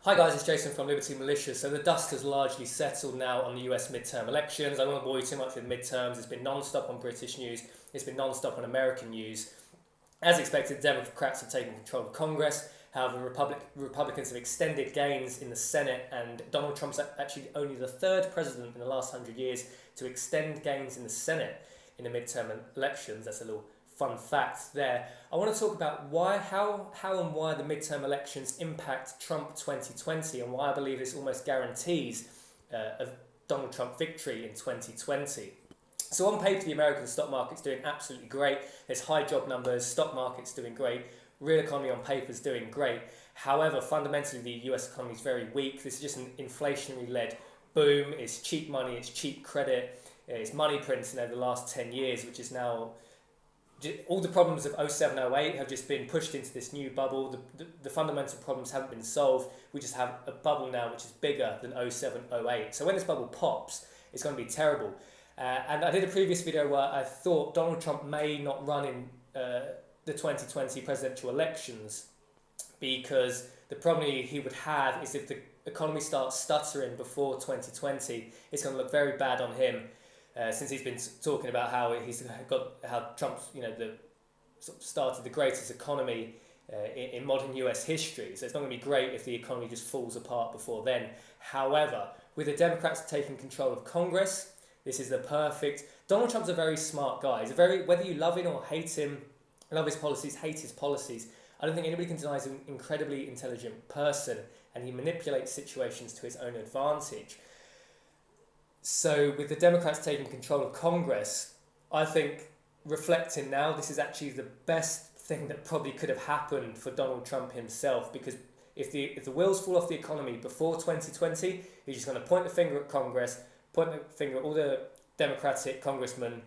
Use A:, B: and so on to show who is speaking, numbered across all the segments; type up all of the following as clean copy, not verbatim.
A: Hi guys, it's Jason from Liberty Militia. So the dust has largely settled now on the US midterm elections. I don't want to bore you too much with midterms. It's been non-stop on British news. It's been non-stop on American news. As expected, Democrats have taken control of Congress. However, Republicans have extended gains in the Senate, and Donald Trump's actually only the third president in the last 100 years to extend gains in the Senate in the midterm elections. That's a little fun fact there. I want to talk about how and why the midterm elections impact Trump 2020 and why I believe this almost guarantees a Donald Trump victory in 2020. So on paper, the American stock market's doing absolutely great. There's high job numbers, stock market's doing great, real economy on paper is doing great. However, fundamentally, the US economy is very weak. This is just an inflationary-led boom. It's cheap money, it's cheap credit, it's money printing over the last 10 years, which is now... all the problems of 07, 08 have just been pushed into this new bubble. The fundamental problems haven't been solved. We just have a bubble now which is bigger than 07, 08. So when this bubble pops, it's going to be terrible. And I did a previous video where I thought Donald Trump may not run in the 2020 presidential elections because the problem he would have is if the economy starts stuttering before 2020, it's going to look very bad on him. Since he's been talking about how Trump's sort of started the greatest economy in modern US history. So it's not going to be great if the economy just falls apart before then. However, with the Democrats taking control of Congress, this is the perfect... Donald Trump's a very smart guy. He's whether you love him or hate him, love his policies, hate his policies, I don't think anybody can deny he's an incredibly intelligent person, and he manipulates situations to his own advantage. So with the Democrats taking control of Congress, I think, reflecting now, this is actually the best thing that probably could have happened for Donald Trump himself, because if the wheels fall off the economy before 2020, he's just going to point the finger at Congress, point the finger at all the Democratic congressmen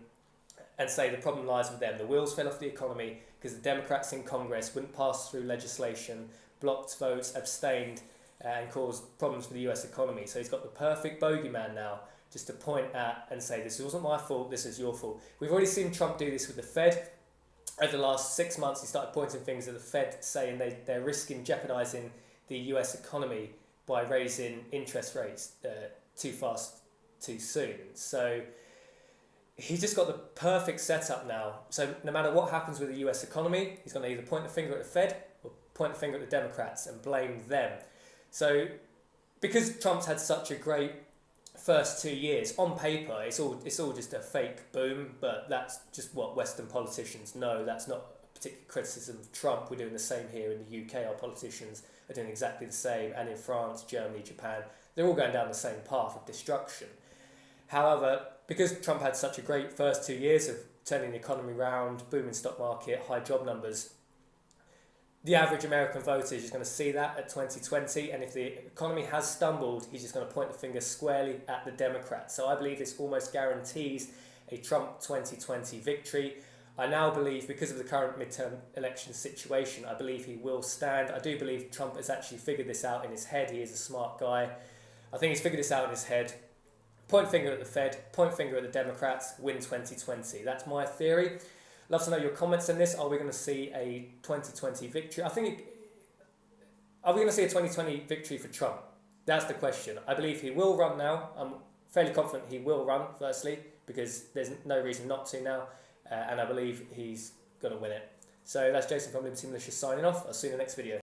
A: and say the problem lies with them. The wheels fell off the economy because the Democrats in Congress wouldn't pass through legislation, blocked votes, abstained, and caused problems for the US economy. So he's got the perfect bogeyman now just to point at and say, this wasn't my fault, this is your fault. We've already seen Trump do this with the Fed. Over the last 6 months, he started pointing fingers at the Fed, saying they're risking jeopardising the US economy by raising interest rates too fast, too soon. So he's just got the perfect setup now. So no matter what happens with the US economy, he's going to either point the finger at the Fed or point the finger at the Democrats and blame them. So because Trump's had such a great first 2 years, on paper, it's all just a fake boom, but that's just what Western politicians know. That's not a particular criticism of Trump. We're doing the same here in the UK. Our politicians are doing exactly the same, and in France, Germany, Japan, they're all going down the same path of destruction. However, because Trump had such a great first 2 years of turning the economy around, booming stock market, high job numbers, the average American voter is just going to see that at 2020, and if the economy has stumbled, he's just going to point the finger squarely at the Democrats. So I believe this almost guarantees a Trump 2020 victory. I now believe, because of the current midterm election situation, I believe he will stand. I do believe Trump has actually figured this out in his head. He is a smart guy. I think he's figured this out in his head. Point finger at the Fed, point finger at the Democrats, win 2020. That's my theory. Love to know your comments on this. Are we going to see a 2020 victory? Are we going to see a 2020 victory for Trump? That's the question. I believe he will run now. I'm fairly confident he will run, firstly, because there's no reason not to now. And I believe he's going to win it. So that's Jason from Liberty Militia signing off. I'll see you in the next video.